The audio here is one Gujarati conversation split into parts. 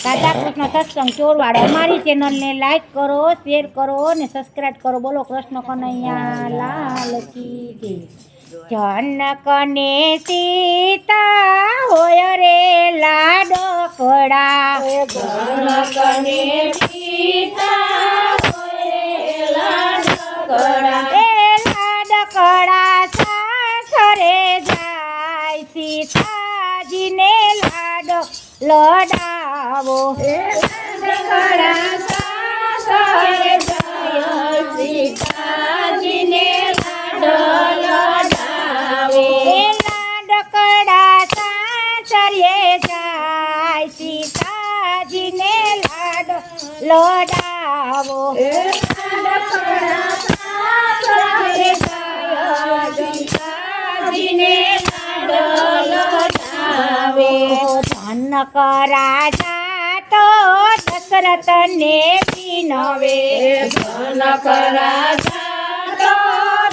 રાધા કૃષ્ણ સત્સંગ ચોરવાડ અમારી ચેનલને લાઈક કરો, શેર કરો અને સબસ્ક્રાઈબ કરો. બોલો કૃષ્ણ કનૈયા લાલ કી જય. જનકને સીતા હોય રે લાડકડા, જનકને સીતા હોય લાડકડા, એ લાડકડા સાસરે જાય, સીતાજીને લાડો લડાવો. લાડકડા સાસરે જાય, સીતાજીને લાડો લડાવે. એ લાડકડા સાસરે જાય, સીતાજીને લાડો લડાવો. લાડકડા સાસરે જાય, સીતાજીને લાડો લડાવે. જનક રાજા તો દશરથને વિનવે, જનક રાજા તો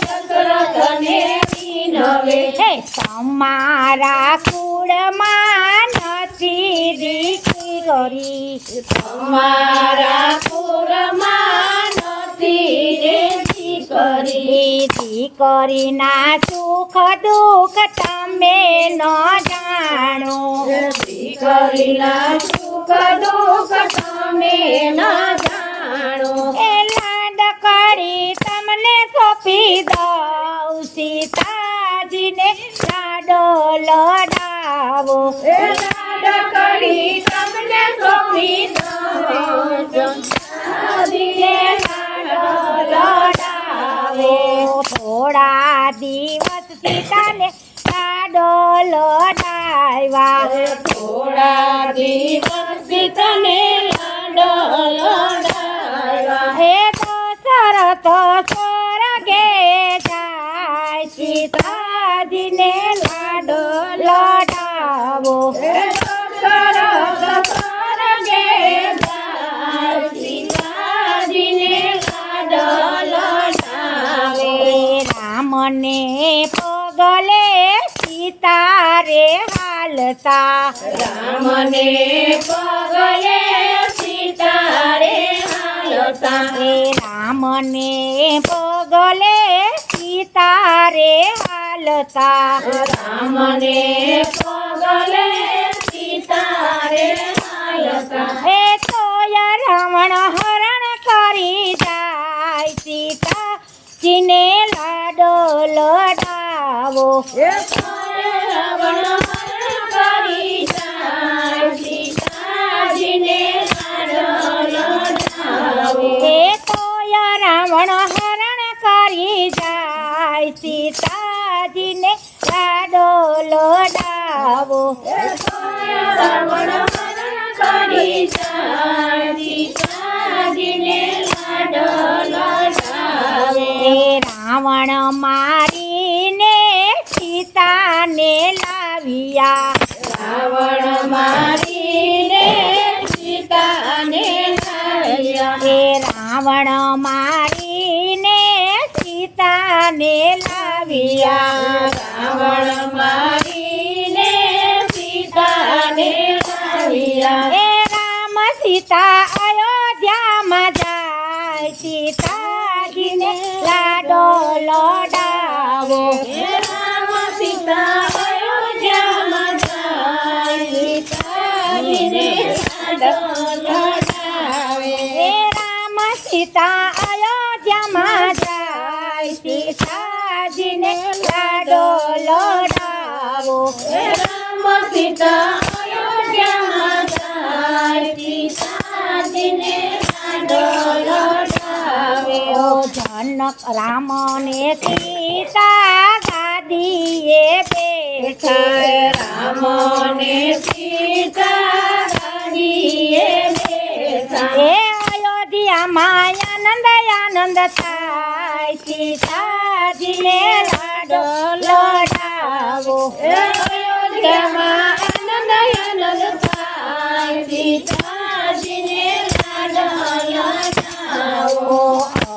દશરથને વિનવે. હે તમારા કુળમાં નથી દીકરી કરી, તમારા કુળમાં નથી રે દીકરી. દીકરીના સુખ દુઃખ તમે ન જાણો, દીકરીના સુખ દુઃખ તમે ન જાણો. એ લાડકડી તમને સોંપી દઉં, સીતાજીને લાડો લડાવો. લાડકડી તમને સોંપી દઉં, સીતાજીને લાડો લડાવે. થોડા દિવસ સીતાને લાડો લડાવ્યા, થોડા દિવસ તને લાડો લડાવ્યા. હે દશરથ સ્વર્ગે જાય, સીતાજીને લાડો લડાવો. દશરથ સ્વર્ગે જાય, સીતાજીને લાડો લડાવે. રામને પગલે સીતા રે હાલતા, રામને પગલે સીતા રે હાલતા. એ રામને પગલે સીતા રે હાલતા. રામને પગલે સીતા રે હાલતા. એ તોય રાવણ હરણ કરી જાય, સીતાજીને લાડો લડાવો. રાવણ હરણ કરી જાય, સીતાજીને લાડો લડાવે. એ તોય રાવણ હરણ કરી જાય, સીતાજીને લાડો લડાવો. રાવણ હરણ કરી જાય, સીતાજીને લાડો લડાવે. એ રાવણ મારીને સીતાને લાવ્યા, રાવણ મારીને સીતાને લાવ્યા. એ રાવણ મારીને સીતાને લાવ્યા. રાવણ મારીને સીતાને લાવ્યા. એ રામ સીતા અયોધ્યામાં જાય, સીતાજીને લાડો લડાવો. રામ સીતા અયોધ્યામાં જાય, સીતાજીને લાડો લડાવે. એ રામ સીતા અયોધ્યામાં જાય, સીતાજીને લાડો લડાવો. રામ સીતા અયોધ્યામાં જાય, સીતાજીને લાડો લડાવે. ઓ જનક રામને સીતા ગાદીએ બેઠા, રામને સીતા ગાદીએ બેઠા. એ અયોધ્યામાં આનંદ આનંદ થાય, સીતાજીને લાડો લડાવો. અયોધ્યામાં આનંદ આનંદ થાય, સીતાજીને લાડો લડાવો.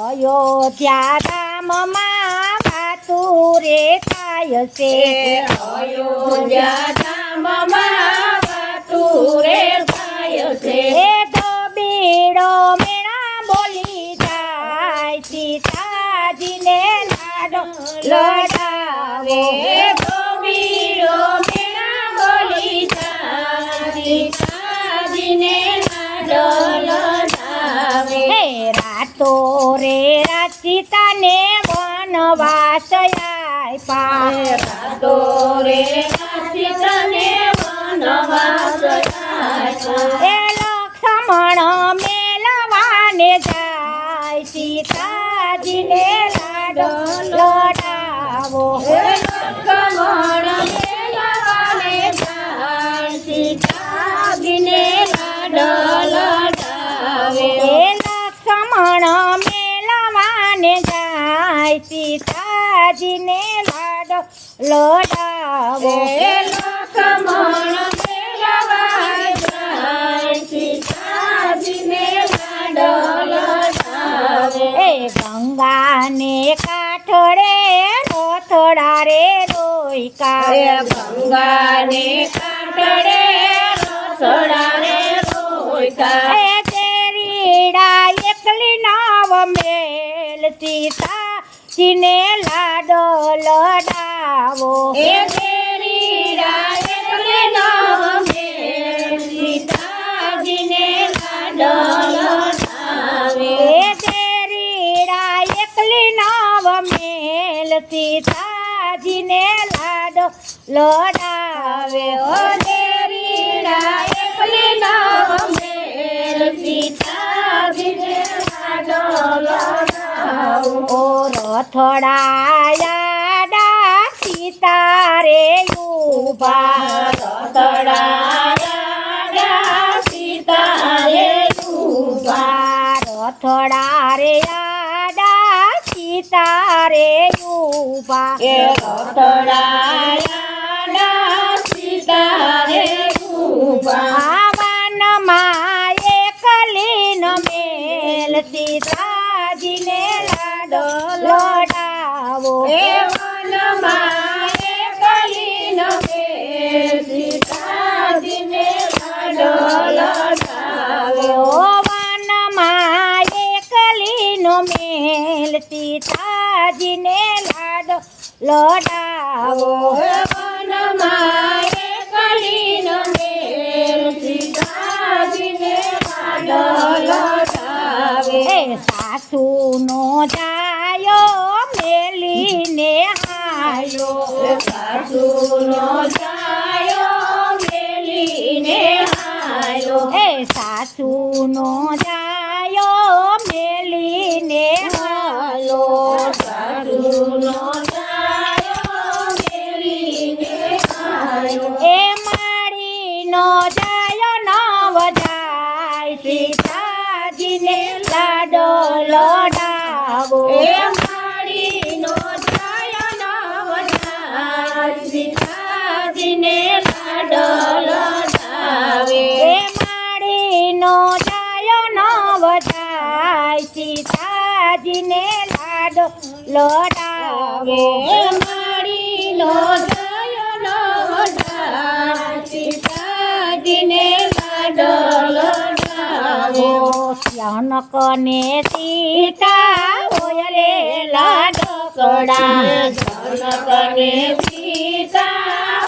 અયોધ્યા ધામમાં વાતું રે થાય છે, અયોધ્યા ધામમાં વાતું રે થાય છે. લડાવો ગોપીઓ મેળા બોલી જાય સીતાજીને લાડો લડાવે હે રાતો રે રાત સીતાને વનવાસ આપ્યા રાતો રે સીતાને વનવાસ આપ્યા એ લક્ષ્મણ મેલવાને જાય સીતાજીને લાડો લડાવો લક્ષ્મણ મેળવાને જાય સીતાજીને લાડો લડાવે એ લક્ષ્મણ મેલવાને જાય સીતાજીને લાડો લડાવો લક્ષ્મણ મેળવા જાય સીતાજીને લાડો લડાવે એ ગંગાને કાંઠે રથડા રે રોયકા ગંગાને કાંઠે રથડા રે રોયકા એ તેરીડા એકલી નાવ મેલ સીતાજીને લાડો લડાવો એ તેરીડા એકલે નાવ મેલ સીતાજીને લાડો લડાવે એ તેરીડા એકલી નાવ મેલ સીતાજીને લાડો લડાવે ઓ તેરીડા એકલે નાવ મેલ સીતાજીને લાડો લડાવે ઓ રથડાયા સીતા રે ઉભા રથડાયા સીતાએ ઉભા રથડા રે આડા સીતા રે ઉભા એ રથડાયા સીતાએ ઉભા વનમાં એકલીનો મેલ સીતાજીને લાડો લડાવો એ વનમાં એકલીનો મેલ સીતાજીને લાડો લડાવે ઓ વનમાં એકલીનો મેલ સીતાજીને લાડો લડાવો વનમાં એકલીનો મેલ સીતાજીને લાડો લડાવે એ સાસુનો જાયો મેલીને હાયો સાસુનો જાયો મેલીને હાયો એ સાસુનો જાયો મેલીને હાલો સાસુનો જાયો મેલીને હાયો એ માળીનો જાયો નવ જાય સીતાજીને લાડો લડાવો એ માળીનો જાયો નવ જાય સીતાજીને લાડો લડાવે એ માળીનો જાયો નવ જાય સીતાજીને લાડો લડાવે એ માળીનો જાયો નવ જાય સીતાજીને લાડો લડાવે શ્યાનકને સીતા હોય રે લાડકડા જનકને સીતા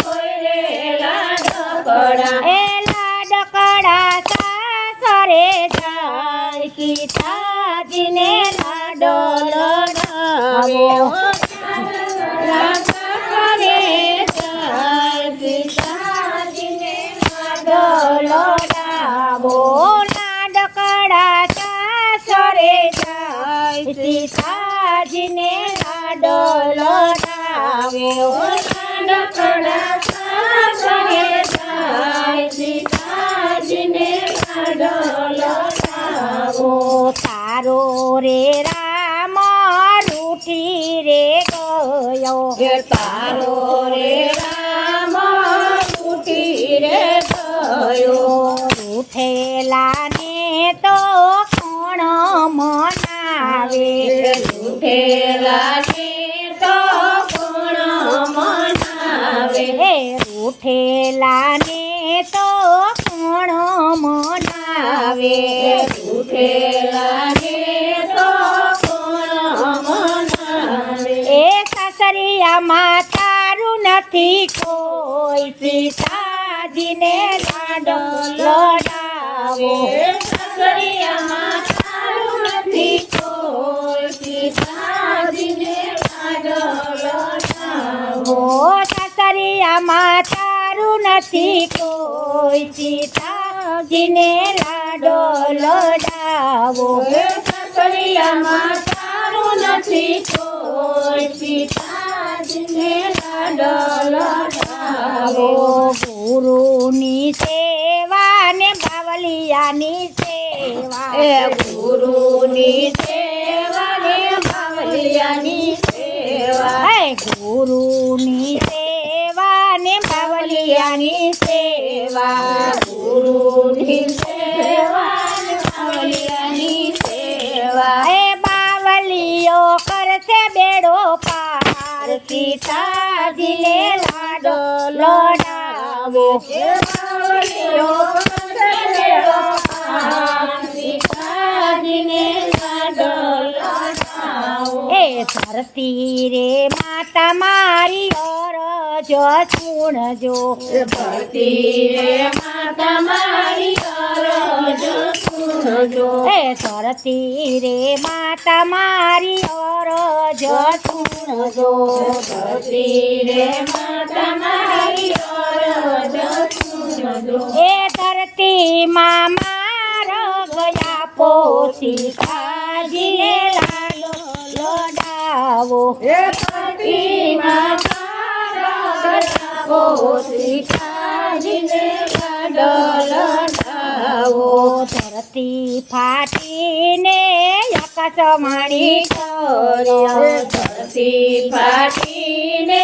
હોય રે લાડકડા એ લાડકડા સાસરે જાય સીતાજીને લાડો લડાવો લાડકડે જાય સીતાજીને લાડો લડાવો લાડકડા સાસરે જાય સીતાજીને લાડો લડાવે લાડકડા સાસરે જાય સીતાજીને લાડો લડાવો તારો રે રામ રૂઠી રે ગયો એ તારો રે રામ ઉઠી રે ગયો રૂઠેલા ને તો કોણ મનાવે ઉઠેલા ને તો કોણ મનાવે હે રૂઠેલા ને તો કોણ મનાવે ઉઠેલા ને તો કોણ મનાવે એ સાસરી નથી કોઈ સીતાજીને લાડો લડાવો સાસરિયામાં તારું નથી કોઈ સીતાજીને લાડો લડાવો ઓ સાસરિયામાં તારું નથી કોઈ સીતાજીને લાડો લડાવો સાસરિયામાં તારું નથી કોઈ સીતાજીને લાડો લડાવો ગુરુની સેવા ને બાવલિયાની સેવા એ ગુરુની સેવા ને બાવલિયાની સેવા હે ગુરુની સેવા ને બાવલિયાની સેવા ગુરુની સેવા ને બાવલિયાની સેવા હે બાવલીઓ કરશે બેડો પાર સીતાજીને લાડો લડાવો બાવલિયો કરશેલો પાર સીતાજીને લાડો લડાવો એ ધરતી રે માતા મારી અરજ સુણજો ભરતી રે માતા મારી અરજ સુણજો એ ધરતી રે માતા મારી અરજ સુણજો ધરતી રે માતા મારી અરજ સુણજો એ ધરતીમાં મારા ગયા પોસી કાજીને લાડો લડાવો હે ધરતીમાં તારા ગયાવો સીતાજીને લાડો લડાવો ધરતી ફાટીને આકાશ માડી ધરતી ફાટીને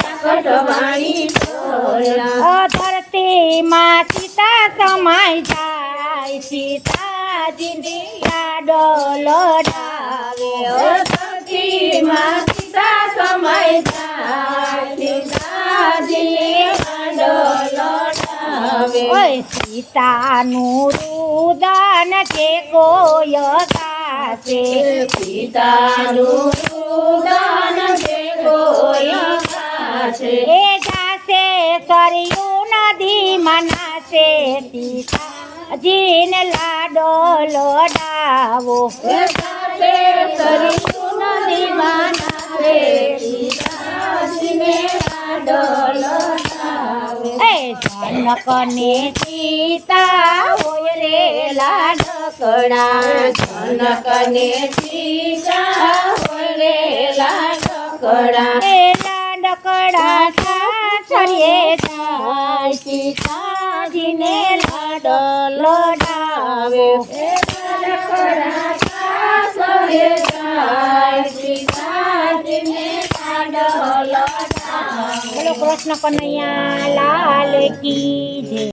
આકાશવાણી ચોર્યા ધરતીમાં સીતા સમાય જાય સીતાજીને લાડો લડાવે ધરતીમાં સીતા સમય જાય સીતાજીને લાડો લડાવે ઓય સીતાનું રુદન છે કોઈ ગાશે સીતાનું રુદન જે કોઈ ગાશે એ જાશે સરયુ નદીમાં નાશે સીતાજીને લાડો લડાવો ગાશે સરયુ નદીમાં નાશે સીતાજીને લાડો લડાવે એ જનકને સીતા હોય રે લાડકડા જનકને સીતા હોય રે લાડકડા એ લાડકડા સાસરીએ જાય સીતાજીને લાડો લડાવે લાડકડા સાસરે જાય સીતાજીને લાડો લડાવે બોલો કૃષ્ણ કનૈયા લાલ કી જય